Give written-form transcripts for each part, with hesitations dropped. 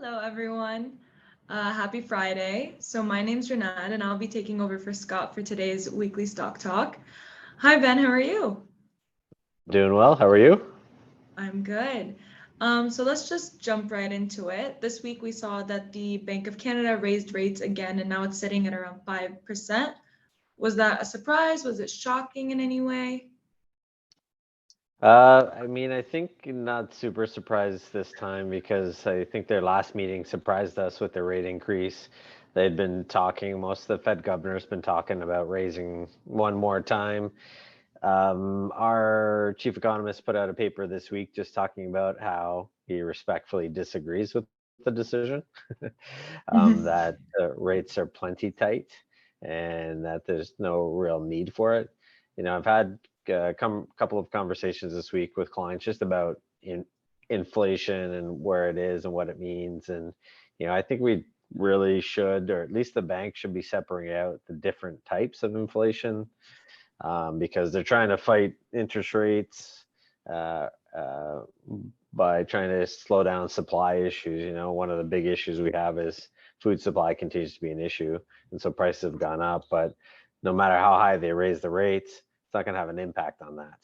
Hello, everyone. Happy Friday. So my name's Renat, and I'll be taking over for Scott for today's weekly stock talk. Hi, Ben. How are you? Doing well. How are you? I'm good. So let's just jump right into it. This week we saw that the Bank of Canada raised rates again, and now it's sitting at around 5%. Was that a surprise? Was it shocking in any way? I think not super surprised this time because I think their last meeting surprised us with the rate increase. They'd been talking, most of the Fed governor's been talking about raising one more time. Our chief economist put out a paper this week just talking about how he respectfully disagrees with the decision, that rates are plenty tight and that there's no real need for it. I've had couple of conversations this week with clients just about inflation and where it is and what it means. And, I think we really should, or at least the bank should be separating out the different types of inflation, because they're trying to fight interest rates uh, uh, by trying to slow down supply issues. One of the big issues we have is food supply continues to be an issue, and so prices have gone up. But no matter how high they raise the rates, it's not going to have an impact on that.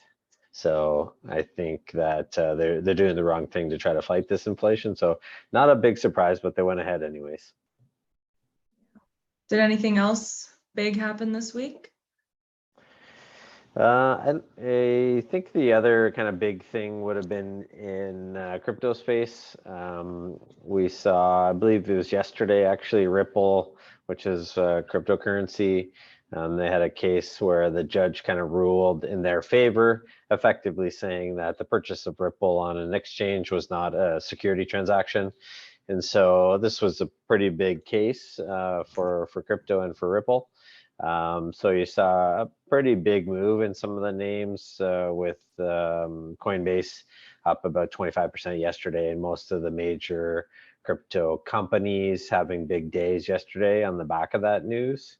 So I think that they're doing the wrong thing to try to fight this inflation. So not a big surprise, but they went ahead anyways. Did anything else big happen this week? I think the other kind of big thing would have been in crypto space. We saw, I believe it was yesterday, actually, Ripple, which is cryptocurrency. They had a case where the judge kind of ruled in their favor, effectively saying that the purchase of Ripple on an exchange was not a security transaction. And so this was a pretty big case for crypto and for Ripple. So you saw a pretty big move in some of the names, with Coinbase up about 25% yesterday, and most of the major crypto companies having big days yesterday on the back of that news.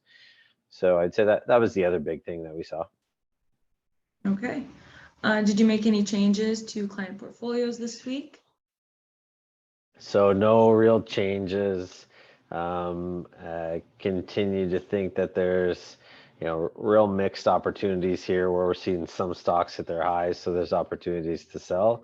So I'd say that was the other big thing that we saw. Okay. Did you make any changes to client portfolios this week? So no real changes. Continue to think that there's, real mixed opportunities here where we're seeing some stocks at their highs, so there's opportunities to sell.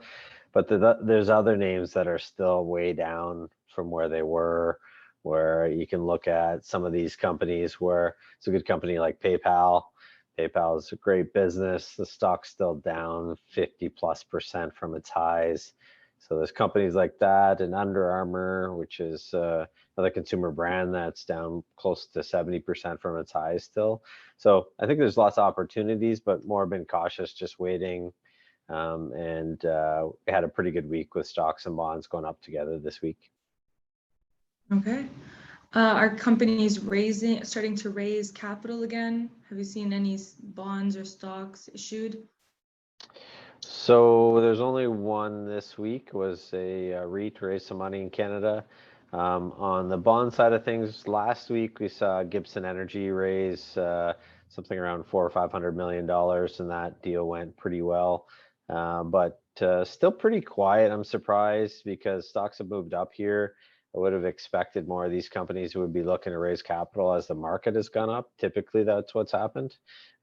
But there's other names that are still way down from where they were, where you can look at some of these companies where it's a good company like PayPal. PayPal is a great business. The stock's still down 50+% from its highs. So there's companies like that, and Under Armour, which is another consumer brand that's down close to 70% from its highs still. So I think there's lots of opportunities, but more been cautious, just waiting. And we had a pretty good week with stocks and bonds going up together this week. Okay. Are companies starting to raise capital again? Have you seen any bonds or stocks issued? So there's only one this week, was a REIT raised some money in Canada. On the bond side of things, last week we saw Gibson Energy raise something around $400 or $500 million, and that deal went pretty well. But still pretty quiet. I'm surprised because stocks have moved up here. I would have expected more of these companies would be looking to raise capital as the market has gone up. Typically, that's what's happened.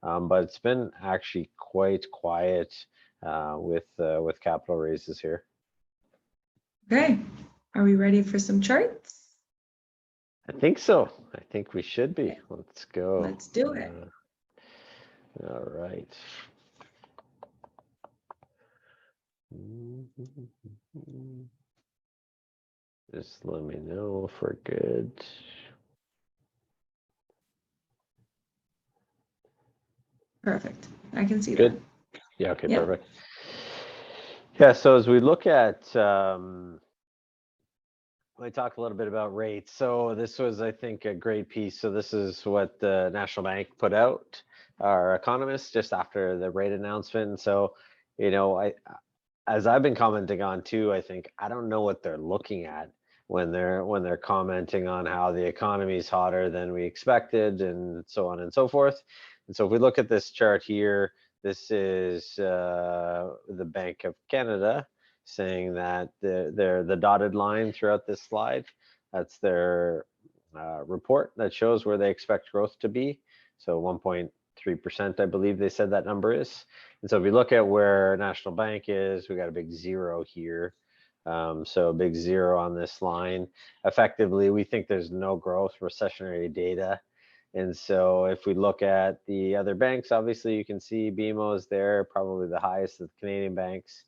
But it's been actually quite quiet with capital raises here. Okay. Are we ready for some charts? I think so. I think we should be. Okay. Let's go. Let's do it. All right. Just let me know if we're good. Perfect. I can see Good. that. Yeah, okay, Yeah. perfect. Yeah, so as we look at, I talk a little bit about rates. So this was, I think, a great piece. So this is what the National Bank put out, our economists, just after the rate announcement. So, as I've been commenting on too, I think I don't know what they're looking at when they're commenting on how the economy is hotter than we expected, and so on and so forth. And so if we look at this chart here, this is the Bank of Canada, saying that they're the dotted line throughout this slide. That's their report that shows where they expect growth to be. So 1.3%, I believe they said that number is. And so if you look at where National Bank is, we got a big zero here. So a big zero on this line. Effectively, we think there's no growth, recessionary data. And so if we look at the other banks, obviously you can see BMO is there, probably the highest of the Canadian banks,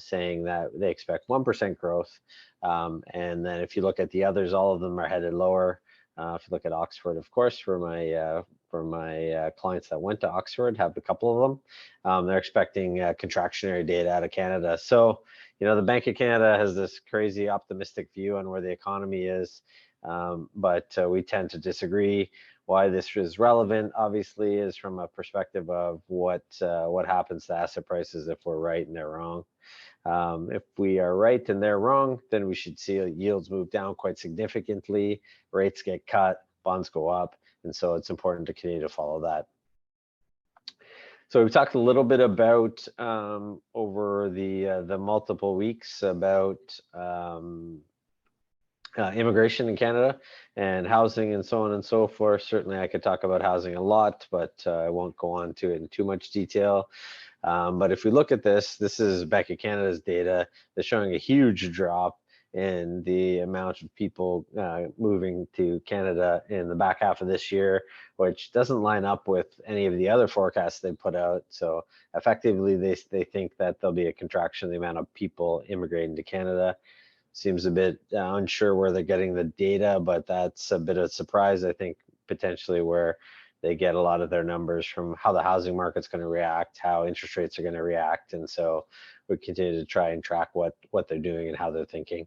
saying that they expect 1% growth. And then if you look at the others, all of them are headed lower. If you look at Oxford, of course, for my clients that went to Oxford, have a couple of them, they're expecting contractionary data out of Canada. So, the Bank of Canada has this crazy optimistic view on where the economy is, but we tend to disagree. Why this is relevant, obviously, is from a perspective of what happens to asset prices if we're right and they're wrong. If we are right and they're wrong, then we should see yields move down quite significantly, rates get cut, bonds go up, and so it's important to continue to follow that. So we've talked a little bit about over the multiple weeks about immigration in Canada and housing and so on and so forth. Certainly I could talk about housing a lot, but I won't go on to it in too much detail. But if we look at this is Bank of Canada's data. They're showing a huge drop in the amount of people moving to Canada in the back half of this year, which doesn't line up with any of the other forecasts they put out. So effectively, they think that there'll be a contraction in the amount of people immigrating to Canada. Seems a bit unsure where they're getting the data, but that's a bit of a surprise, I think, potentially where they get a lot of their numbers from how the housing market's going to react, how interest rates are going to react. And so we continue to try and track what they're doing and how they're thinking.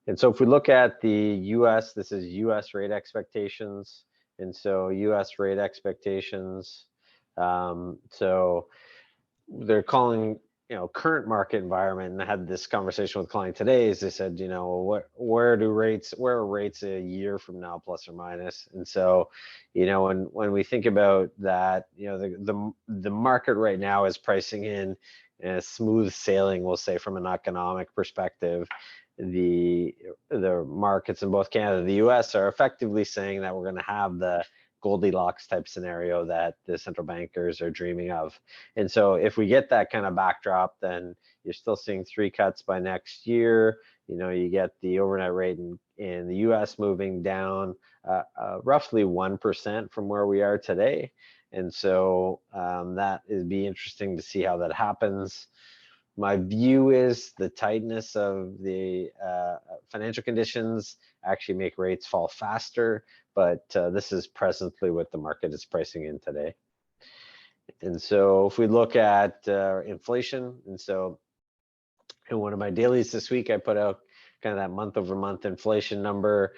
And so if we look at the US, this is US rate expectations. And so US rate expectations, so they're calling, current market environment, and I had this conversation with a client today, is they said, where are rates a year from now, plus or minus? And so, when we think about that, the market right now is pricing in smooth sailing, we'll say, from an economic perspective. The markets in both Canada and the US are effectively saying that we're going to have the Goldilocks type scenario that the central bankers are dreaming of. And so if we get that kind of backdrop, then you're still seeing 3 cuts by next year. You get the overnight rate in the US moving down roughly 1% from where we are today. And so that would be interesting to see how that happens. My view is the tightness of the financial conditions actually make rates fall faster, but this is presently what the market is pricing in today. And so if we look at inflation, and so in one of my dailies this week, I put out kind of that month-over-month inflation number,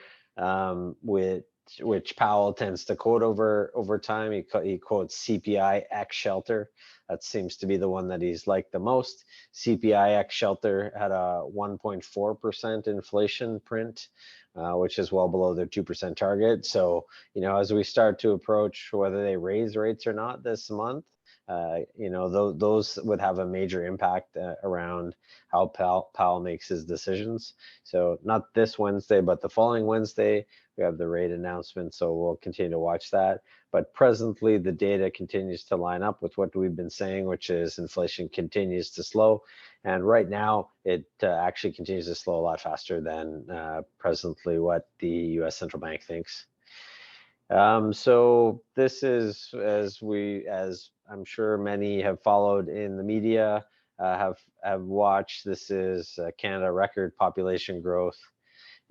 which Powell tends to quote over time. He quotes CPI X shelter. That seems to be the one that he's liked the most. CPI X shelter had a 1.4% inflation print, which is well below their 2% target. So, as we start to approach whether they raise rates or not this month, those would have a major impact around how Powell makes his decisions. So not this Wednesday, but the following Wednesday, we have the rate announcement. So we'll continue to watch that. But presently, the data continues to line up with what we've been saying, which is inflation continues to slow. And right now, it actually continues to slow a lot faster than presently what the US Central Bank thinks. So this is, as I'm sure many have followed in the media, have watched, this is Canada record population growth.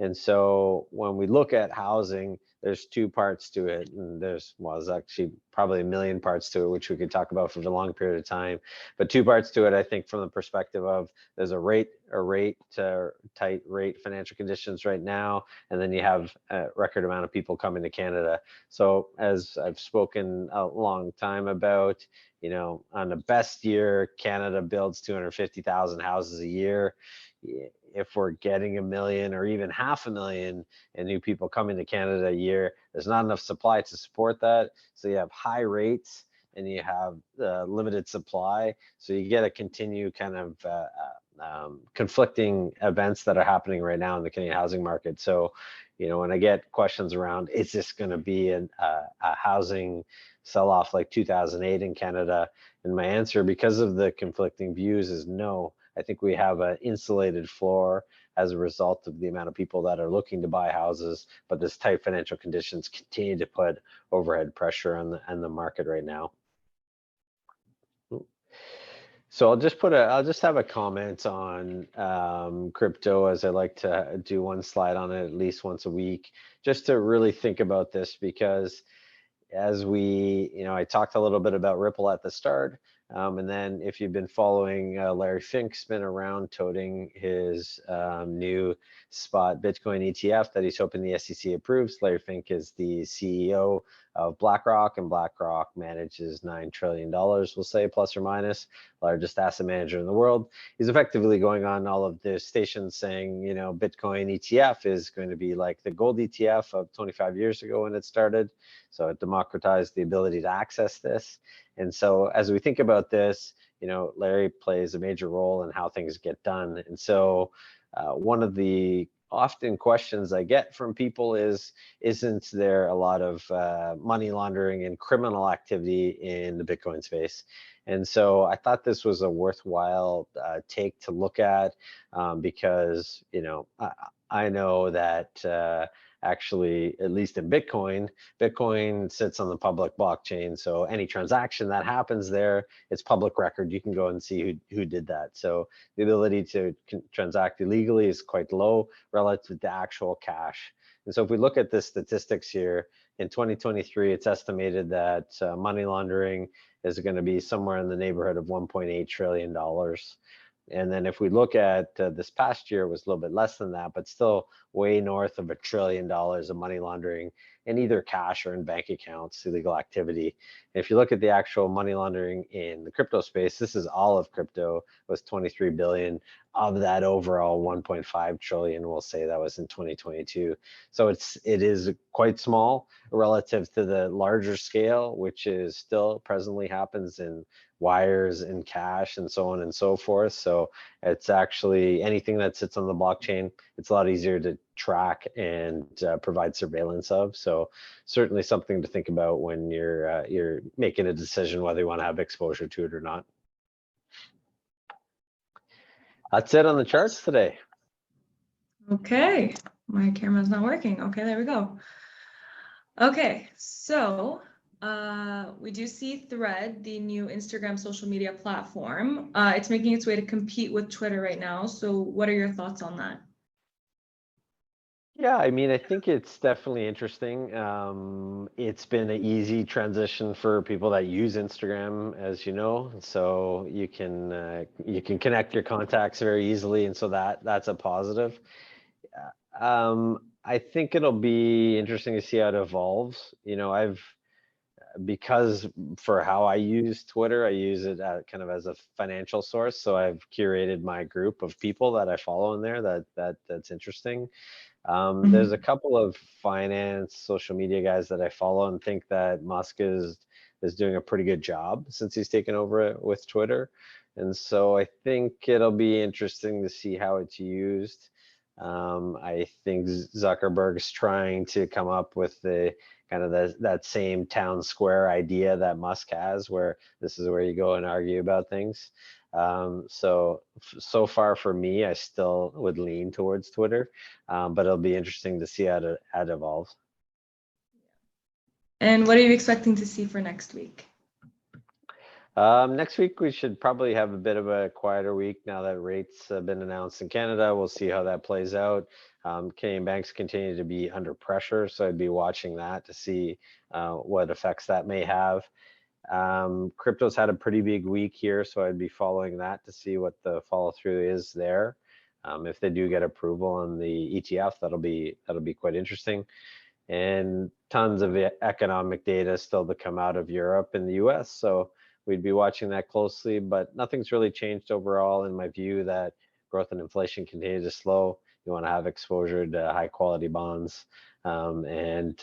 And so when we look at housing, there's 2 parts to it, and there's actually probably a million parts to it, which we could talk about for a long period of time. But 2 parts to it, I think, from the perspective of there's tight rate financial conditions right now, and then you have a record amount of people coming to Canada. So as I've spoken a long time about, on the best year, Canada builds 250,000 houses a year. If we're getting 1 million or even 500,000 and new people coming to Canada a year, there's not enough supply to support that. So you have high rates and you have limited supply. So you get a continue kind of conflicting events that are happening right now in the Canadian housing market. So, when I get questions around, is this going to be a housing sell-off like 2008 in Canada? And my answer, because of the conflicting views, is no. I think we have an insulated floor as a result of the amount of people that are looking to buy houses, but this tight financial conditions continue to put overhead pressure on the market right now. So I'll just have a comment on crypto, as I like to do one slide on it at least once a week, just to really think about this, because as I talked a little bit about Ripple at the start, and then if you've been following, Larry Fink's been around toting his new spot Bitcoin ETF that he's hoping the SEC approves. Larry Fink is the CEO of BlackRock, and BlackRock manages $9 trillion, we'll say, plus or minus, largest asset manager in the world. He's effectively going on all of the stations saying, Bitcoin ETF is going to be like the gold ETF of 25 years ago when it started. So it democratized the ability to access this. And so as we think about this, Larry plays a major role in how things get done. And so one of the often questions I get from people is, isn't there a lot of money laundering and criminal activity in the Bitcoin space? And so I thought this was a worthwhile take to look at, because, I know that actually, at least in Bitcoin sits on the public blockchain. So any transaction that happens there, it's public record. You can go and see who did that. So the ability to transact illegally is quite low relative to actual cash. And so if we look at the statistics here, in 2023, it's estimated that money laundering is going to be somewhere in the neighborhood of $1.8 trillion. And then if we look at this past year, it was a little bit less than that, but still way north of $1 trillion of money laundering in either cash or in bank accounts, illegal activity. And if you look at the actual money laundering in the crypto space, this is all of crypto, was 23 billion of that overall 1.5 trillion, we'll say that was in 2022. So it is quite small relative to the larger scale, which is still presently happens in wires and cash and so on and so forth. So it's actually anything that sits on the blockchain, it's a lot easier to track and provide surveillance of. So certainly something to think about when you're making a decision whether you want to have exposure to it or not. That's it on the charts today. Okay, my camera's not working. Okay, there we go. Okay, so we do see Thread, the new Instagram social media platform. It's making its way to compete with Twitter right now. So what are your thoughts on that? Yeah, I mean, I think it's definitely interesting. It's been an easy transition for people that use Instagram, as you know, so you can connect your contacts very easily, and so that's a positive. I think it'll be interesting to see how it evolves. Because for how I use Twitter, I use it kind of as a financial source. So I've curated my group of people that I follow in there that's interesting. There's a couple of finance social media guys that I follow and think that Musk is doing a pretty good job since he's taken over it with Twitter. And so I think it'll be interesting to see how it's used. I think Zuckerberg's trying to come up with the kind of that same town square idea that Musk has, where this is where you go and argue about things. So far for me, I still would lean towards Twitter, but it'll be interesting to see how it evolves. And what are you expecting to see for next week? Next week, we should probably have a bit of a quieter week now that rates have been announced in Canada. We'll see how that plays out. Canadian banks continue to be under pressure, so I'd be watching that to see what effects that may have. Crypto's had a pretty big week here, so I'd be following that to see what the follow through is there. If they do get approval on the ETF, that'll be quite interesting. And tons of economic data still to come out of Europe and the US, so we'd be watching that closely, but nothing's really changed overall in my view that growth and inflation continue to slow. You want to have exposure to high quality bonds, and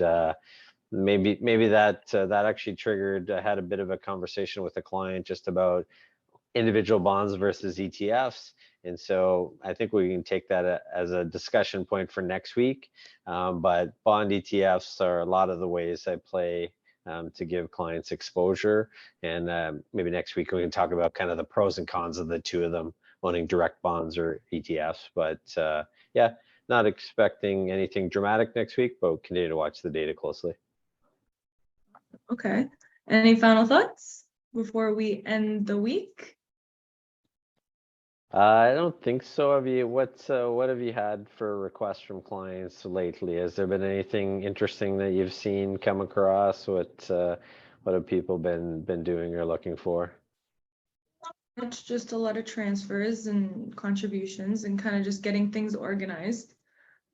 maybe that that actually triggered. I had a bit of a conversation with a client just about individual bonds versus ETFs. And so I think we can take that as a discussion point for next week. But bond ETFs are a lot of the ways I play to give clients exposure. And maybe next week we can talk about kind of the pros and cons of the two of them, owning direct bonds or ETFs. But yeah, not expecting anything dramatic next week, but we'll continue to watch the data closely. Okay. Any final thoughts before we end the week? I don't think so. What have you had for requests from clients lately? Has there been anything interesting that you've seen come across? What have people been doing or looking for? It's just a lot of transfers and contributions and kind of just getting things organized,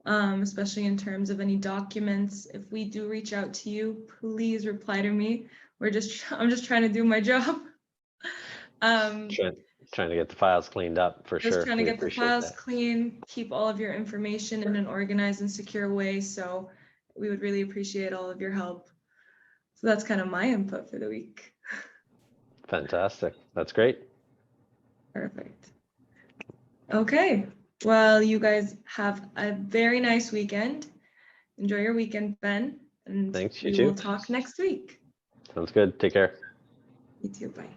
especially in terms of any documents. If we do reach out to you, please reply to me. I'm just trying to do my job. Trying to get the files cleaned up for Just sure. trying to We get the appreciate files that. clean, keep all of your information in an organized and secure way. So we would really appreciate all of your help. So that's kind of my input for the week. Fantastic. That's great. Perfect. Okay. Well, you guys have a very nice weekend. Enjoy your weekend, Ben. And Thanks, you we too. will talk next week. Sounds good. Take care. You too. Bye.